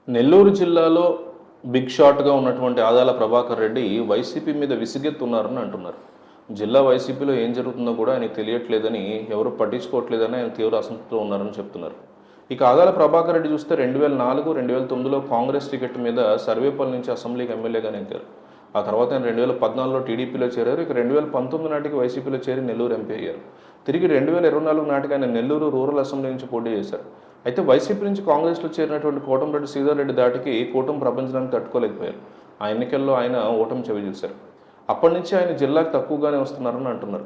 నెల్లూరు జిల్లాలో బిగ్ షాట్‌గా ఉన్నటువంటి ఆదాల ప్రభాకర్ రెడ్డి వైసీపీ మీద విసిగెత్తున్నారని అంటున్నారు. జిల్లా వైసీపీలో ఏం జరుగుతుందో కూడా ఆయనకు తెలియట్లేదని, ఎవరు పట్టించుకోవట్లేదని ఆయన తీవ్ర అసంతృప్తితో ఉన్నారని చెప్తున్నారు. ఇక ఆదాల ప్రభాకర్ రెడ్డి చూస్తే 2004, 2009లో కాంగ్రెస్ టికెట్ మీద సర్వేపల్లి నుంచి అసెంబ్లీకి ఎమ్మెల్యేగా నెగ్గారు. ఆ తర్వాత ఆయన 2014లో టీడీపీలో చేరారు. ఇక 2019 నాటికి వైసీపీలో చేరి నెల్లూరు ఎంపీ అయ్యారు. తిరిగి 2024 నాటికి ఆయన నెల్లూరు రూరల్ అసెంబ్లీ నుంచి పోటీ చేశారు. అయితే వైసీపీ నుంచి కాంగ్రెస్లో చేరినటువంటి కోటంరెడ్డి శ్రీధర్ రెడ్డి దాటికి కూటమి ప్రపంచానికి తట్టుకోలేకపోయారు. ఆ ఎన్నికల్లో ఆయన ఓటమి చవిచూశారు. అప్పటి నుంచి ఆయన జిల్లాకు తక్కువగానే వస్తున్నారని అంటున్నారు.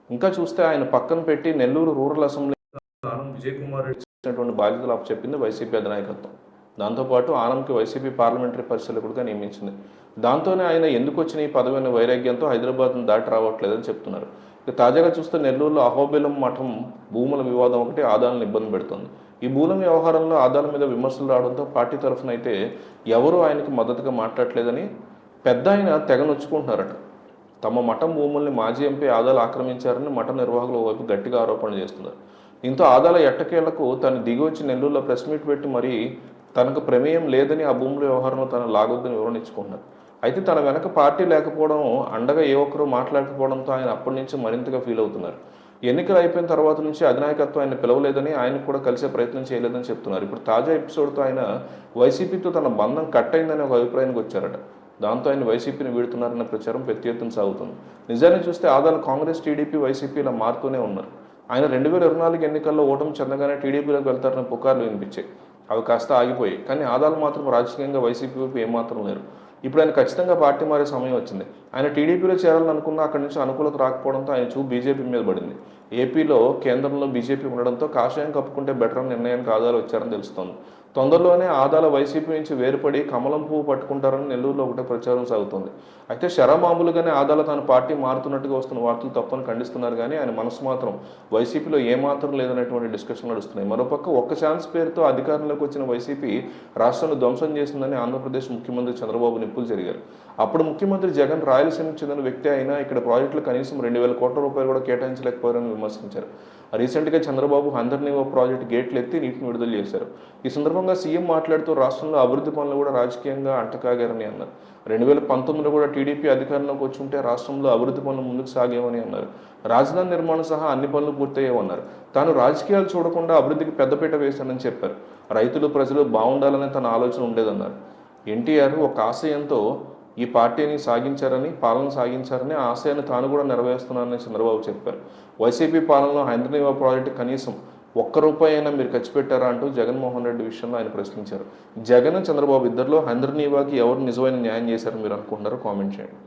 ఇంకా చూస్తే ఆయన పక్కన పెట్టి నెల్లూరు రూరల్ అసెంబ్లీ ఆనం విజయ్ కుమార్ రెడ్డి చేసినటువంటి బాధ్యతలు అప్పచెప్పింది వైసీపీ అధినాయకత్వం. దాంతోపాటు ఆనంకి వైసీపీ పార్లమెంటరీ పరిశీలకుడిగా నియమించింది. దాంతోనే ఆయన ఎందుకు వచ్చిన ఈ పదవి అనే వైరాగ్యంతో హైదరాబాద్ను దాటి రావట్లేదని చెప్తున్నారు. ఇక తాజాగా చూస్తే నెల్లూరులో అహోబిలం మఠం భూముల వివాదం ఒకటి ఆదాలను ఇబ్బంది పెడుతుంది. ఈ భూముల వ్యవహారంలో ఆదాల మీద విమర్శలు రావడంతో పార్టీ తరఫున అయితే ఎవరూ ఆయనకి మద్దతుగా మాట్లాడట్లేదని పెద్ద ఆయన తెగ నొచ్చుకుంటున్నారట. తమ మఠం భూముల్ని మాజీ ఎంపీ ఆదాలు ఆక్రమించారని మఠ నిర్వాహకుల వైపు గట్టిగా ఆరోపణలు చేస్తున్నారు. దీంతో ఆదాల ఎట్టకేళ్లకు తను దిగివచ్చి నెల్లూరులో ప్రెస్ మీట్ పెట్టి మరీ తనకు ప్రమేయం లేదని ఆ భూముల వ్యవహారంలో తను లాగొద్దని వివరణ ఇచ్చుకుంటున్నారు. అయితే తన వెనక పార్టీ లేకపోవడం, అండగా ఏ ఒక్కరూ మాట్లాడకపోవడంతో ఆయన అప్పటి నుంచి మరింతగా ఫీల్ అవుతున్నారు. ఎన్నికలు అయిపోయిన తర్వాత నుంచి అధినాయకత్వం ఆయన పిలవలేదని, ఆయనకు కూడా కలిసే ప్రయత్నం చేయలేదని చెప్తున్నారు. ఇప్పుడు తాజా ఎపిసోడ్తో ఆయన వైసీపీతో తన బంధం కట్ అయిందని ఒక అభిప్రాయానికి వచ్చారట. దాంతో ఆయన వైసీపీని వీడుతున్నారన్న ప్రచారం పెద్ద ఎత్తున సాగుతుంది. నిజాన్ని చూస్తే ఆదాలు కాంగ్రెస్, టీడీపీ, వైసీపీలా మారుతూనే ఉన్నారు. ఆయన 2024 ఎన్నికల్లో ఓటమి చెందగానే టీడీపీలోకి వెళ్తారన్న పుకార్లు వినిపించాయి. అవి కాస్త ఆగిపోయాయి. కానీ ఆదాలు మాత్రం రాజకీయంగా వైసీపీ వైపు ఏమాత్రం లేరు. ఇప్పుడు ఆయన ఖచ్చితంగా పార్టీ మారే సమయం వచ్చింది. ఆయన టీడీపీలో చేరాలని అనుకున్నా అక్కడి నుంచి అనుకూలత రాకపోవడంతో ఆయన చూపు బీజేపీ మీద పడింది. ఏపీలో కేంద్రంలో బీజేపీ ఉండడంతో కాషాయం కప్పుకుంటే బెటర్ అని నిర్ణయానికి ఆదాలు వచ్చారని తెలుస్తోంది. తొందరలోనే ఆదాల వైసీపీ నుంచి వేరుపడి కమలం పువ్వు పట్టుకుంటారని నెల్లూరులో ఒకటే ప్రచారం సాగుతుంది. అయితే శరమామూలుగానే ఆదాల తన పార్టీ మారుతున్నట్టుగా వస్తున్న వార్తలు తప్పని ఖండిస్తున్నారు. కానీ ఆయన మనసు మాత్రం వైసీపీలో ఏమాత్రం లేదనేటువంటి డిస్కషన్ నడుస్తున్నాయి. మరోపక్క ఒక్క ఛాన్స్ పేరుతో అధికారంలోకి వచ్చిన వైసీపీ రాష్ట్రాన్ని ధ్వంసం చేసిందని ఆంధ్రప్రదేశ్ ముఖ్యమంత్రి చంద్రబాబు నిప్పులు జరిగారు. అప్పుడు ముఖ్యమంత్రి జగన్ రాయలసీమకు చెందిన వ్యక్తి అయినా ఇక్కడ ప్రాజెక్టులు కనీసం 2,000 కోట్ల రూపాయలు కూడా కేటాయించలేకపోయారని విమర్శించారు. రీసెంట్గా చంద్రబాబు హందర్నీవా ప్రాజెక్టు గేట్లు ఎత్తి నీటిని విడుదల చేశారు. ఈ సందర్భంగా సీఎం మాట్లాడుతూ రాష్ట్రంలో అభివృద్ధి పనులు కూడా రాజకీయంగా అంటకాగారని అన్నారు. 2019లో కూడా టీడీపీ అధికారంలోకి వచ్చి ఉంటే రాష్ట్రంలో అభివృద్ధి పనులు ముందుకు సాగేవని అన్నారు. రాజధాని నిర్మాణం సహా అన్ని పనులు పూర్తయ్యేవన్నారు. తాను రాజకీయాలు చూడకుండా అభివృద్ధికి పెద్దపీట వేశానని చెప్పారు. రైతులు, ప్రజలు బాగుండాలనే తన ఆలోచన ఉండేదన్నారు. ఎన్టీఆర్ ఒక ఆశయంతో ఈ పార్టీని సాగించారని, పాలన సాగించారని, ఆ ఆశయాన్ని తాను కూడా నెరవేరుస్తున్నారని చంద్రబాబు చెప్పారు. వైసీపీ పాలనలో హంద్రీనీవా ప్రాజెక్టు కనీసం ₹1 అయినా మీరు ఖర్చు పెట్టారా అంటూ జగన్మోహన్ రెడ్డి విషయంలో ఆయన ప్రశ్నించారు. జగన్, చంద్రబాబు ఇద్దరిలో హంద్రీనీవాకి ఎవరు నిజమైన న్యాయం చేశారని మీరు అనుకుంటున్నారో కామెంట్ చేయండి.